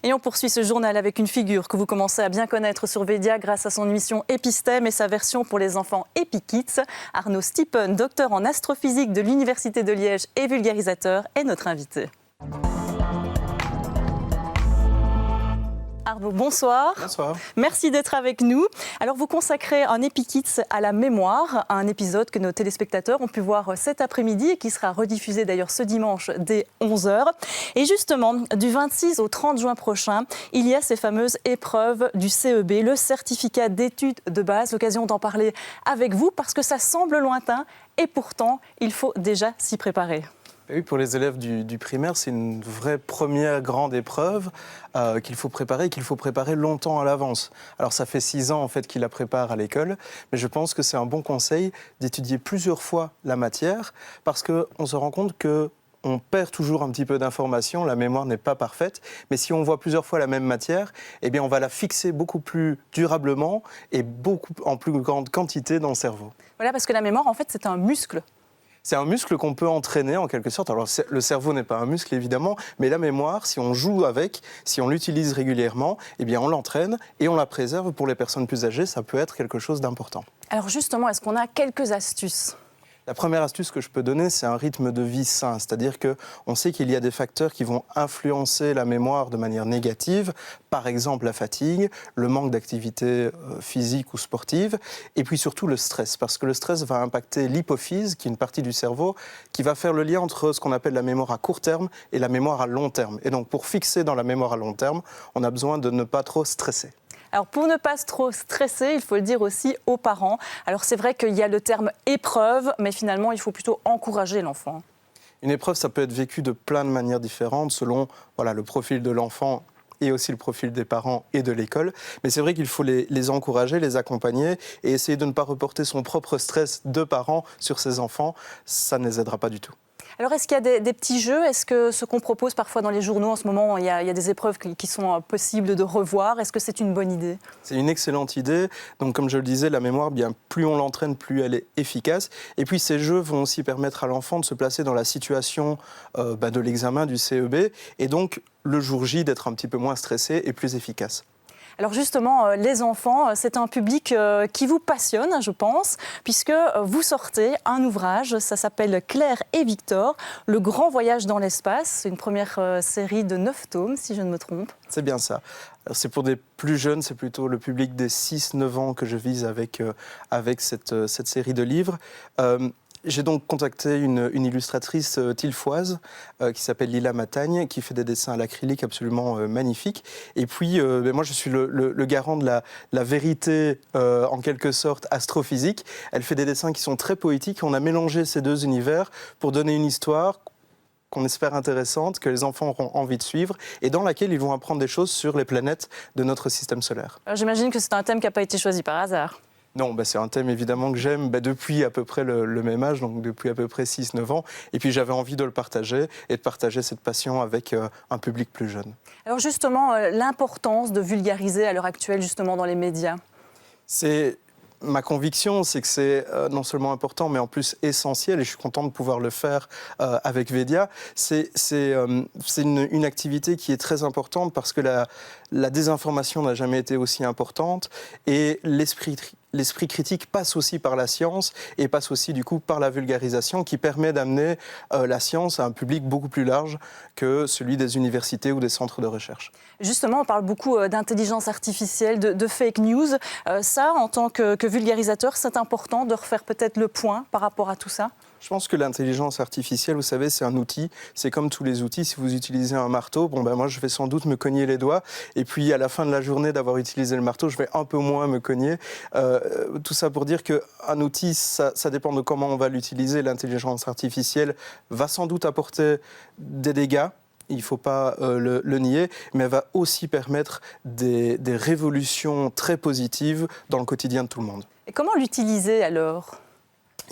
Et on poursuit ce journal avec une figure que vous commencez à bien connaître sur Védia grâce à son émission Épistème et sa version pour les enfants EpiKids. Arnaud Stippen, docteur en astrophysique de l'Université de Liège et vulgarisateur, est notre invité. Arnaud, bonsoir. Bonsoir. Merci d'être avec nous. Alors, vous consacrez un EpiKids à la mémoire, un épisode que nos téléspectateurs ont pu voir cet après-midi et qui sera rediffusé d'ailleurs ce dimanche dès 11h. Et justement, du 26 au 30 juin prochain, il y a ces fameuses épreuves du CEB, le certificat d'études de base. L'occasion d'en parler avec vous parce que ça semble lointain et pourtant, il faut déjà s'y préparer. Oui, pour les élèves du primaire, c'est une vraie première grande épreuve qu'il faut préparer longtemps à l'avance. Alors ça fait 6 ans en fait qu'ils la préparent à l'école, mais je pense que c'est un bon conseil d'étudier plusieurs fois la matière parce qu'on se rend compte qu'on perd toujours un petit peu d'informations, la mémoire n'est pas parfaite, mais si on voit plusieurs fois la même matière, eh bien on va la fixer beaucoup plus durablement et en plus grande quantité dans le cerveau. Voilà, parce que la mémoire, en fait, c'est un muscle. C'est un muscle qu'on peut entraîner en quelque sorte. Alors le cerveau n'est pas un muscle évidemment, mais la mémoire, si on joue avec, si on l'utilise régulièrement, eh bien on l'entraîne et on la préserve. Pour les personnes plus âgées, ça peut être quelque chose d'important. Alors justement, est-ce qu'on a quelques astuces ? La première astuce que je peux donner, c'est un rythme de vie sain. C'est-à-dire qu'on sait qu'il y a des facteurs qui vont influencer la mémoire de manière négative. Par exemple, la fatigue, le manque d'activité physique ou sportive. Et puis surtout le stress. Parce que le stress va impacter l'hypophyse, qui est une partie du cerveau, qui va faire le lien entre ce qu'on appelle la mémoire à court terme et la mémoire à long terme. Et donc, pour fixer dans la mémoire à long terme, on a besoin de ne pas trop stresser. Alors pour ne pas trop stresser, il faut le dire aussi aux parents. Alors c'est vrai qu'il y a le terme épreuve, mais finalement il faut plutôt encourager l'enfant. Une épreuve, ça peut être vécu de plein de manières différentes selon le profil de l'enfant et aussi le profil des parents et de l'école. Mais c'est vrai qu'il faut les encourager, les accompagner et essayer de ne pas reporter son propre stress de parents sur ses enfants. Ça ne les aidera pas du tout. Alors, est-ce qu'il y a des petits jeux ? Est-ce que ce qu'on propose parfois dans les journaux en ce moment, il y a des épreuves qui sont possibles de revoir ? Est-ce que c'est une bonne idée ? C'est une excellente idée. Donc, comme je le disais, la mémoire, bien plus on l'entraîne, plus elle est efficace. Et puis, ces jeux vont aussi permettre à l'enfant de se placer dans la situation de l'examen du CEB. Et donc, le jour J, d'être un petit peu moins stressé et plus efficace. Alors justement, les enfants, c'est un public qui vous passionne, je pense, puisque vous sortez un ouvrage, ça s'appelle Claire et Victor, Le grand voyage dans l'espace. C'est une première série de 9 tomes, si je ne me trompe. C'est bien ça. C'est pour des plus jeunes, c'est plutôt le public des 6-9 ans que je vise avec cette série de livres. J'ai donc contacté une illustratrice tilfoise qui s'appelle Lila Matagne, qui fait des dessins à l'acrylique absolument magnifiques. Et puis, moi, je suis le garant de la vérité, en quelque sorte, astrophysique. Elle fait des dessins qui sont très poétiques. On a mélangé ces deux univers pour donner une histoire qu'on espère intéressante, que les enfants auront envie de suivre, et dans laquelle ils vont apprendre des choses sur les planètes de notre système solaire. Alors, j'imagine que c'est un thème qui n'a pas été choisi par hasard. Non, c'est un thème évidemment que j'aime depuis à peu près le même âge, donc depuis à peu près 6-9 ans. Et puis j'avais envie de le partager et de partager cette passion avec un public plus jeune. Alors justement, l'importance de vulgariser à l'heure actuelle justement dans les médias. Ma conviction, c'est que c'est non seulement important, mais en plus essentiel, et je suis content de pouvoir le faire avec Védia. C'est une activité qui est très importante parce que la désinformation n'a jamais été aussi importante, et l'esprit critique passe aussi par la science et passe aussi du coup par la vulgarisation qui permet d'amener la science à un public beaucoup plus large que celui des universités ou des centres de recherche. Justement, on parle beaucoup d'intelligence artificielle, de fake news. Ça, en tant que vulgarisateur, c'est important de refaire peut-être le point par rapport à tout ça ? Je pense que l'intelligence artificielle, vous savez, c'est un outil. C'est comme tous les outils. Si vous utilisez un marteau, moi, je vais sans doute me cogner les doigts. Et puis, à la fin de la journée d'avoir utilisé le marteau, je vais un peu moins me cogner. Tout ça pour dire qu'un outil, ça dépend de comment on va l'utiliser. L'intelligence artificielle va sans doute apporter des dégâts. Il ne faut pas le nier, mais elle va aussi permettre des révolutions très positives dans le quotidien de tout le monde. Et comment l'utiliser alors ?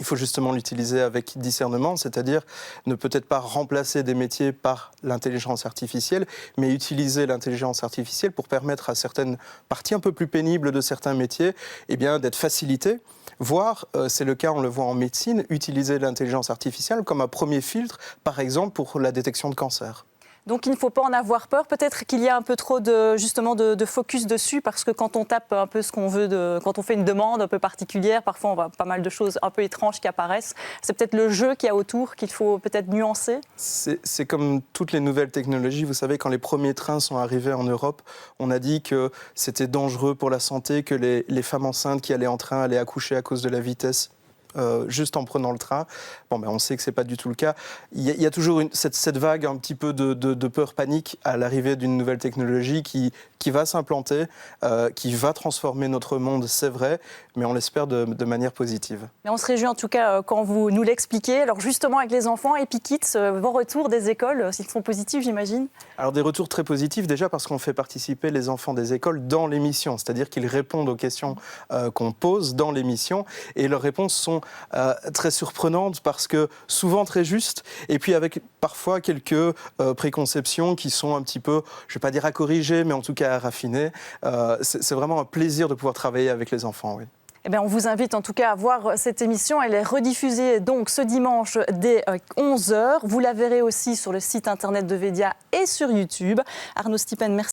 Il faut justement l'utiliser avec discernement, c'est-à-dire ne peut-être pas remplacer des métiers par l'intelligence artificielle, mais utiliser l'intelligence artificielle pour permettre à certaines parties un peu plus pénibles de certains métiers d'être facilitées. Voire, c'est le cas, on le voit en médecine, utiliser l'intelligence artificielle comme un premier filtre, par exemple pour la détection de cancer. Donc il ne faut pas en avoir peur. Peut-être qu'il y a un peu trop de focus dessus, parce que quand on tape un peu ce qu'on veut, quand on fait une demande un peu particulière, parfois on voit pas mal de choses un peu étranges qui apparaissent. C'est peut-être le jeu qu'il y a autour qu'il faut peut-être nuancer. C'est comme toutes les nouvelles technologies. Vous savez, quand les premiers trains sont arrivés en Europe, on a dit que c'était dangereux pour la santé, que les femmes enceintes qui allaient en train allaient accoucher à cause de la vitesse. Juste en prenant le train. Bon, on sait que ce n'est pas du tout le cas. Il y a toujours cette vague un petit peu de peur panique à l'arrivée d'une nouvelle technologie qui va s'implanter, qui va transformer notre monde, c'est vrai, mais on l'espère de manière positive. Mais on se réjouit en tout cas quand vous nous l'expliquez. Alors justement, avec les enfants, EpiKids, vos retours des écoles, s'ils sont positifs, j'imagine? Alors des retours très positifs, déjà parce qu'on fait participer les enfants des écoles dans l'émission, c'est-à-dire qu'ils répondent aux questions qu'on pose dans l'émission, et leurs réponses sont très surprenantes parce que souvent très justes, et puis avec parfois quelques préconceptions qui sont un petit peu, je ne vais pas dire à corriger, mais en tout cas à raffiner. C'est vraiment un plaisir de pouvoir travailler avec les enfants, oui. Eh bien, on vous invite en tout cas à voir cette émission. Elle est rediffusée donc ce dimanche dès 11h. Vous la verrez aussi sur le site internet de Vedia et sur YouTube. Arnaud Stipend, merci.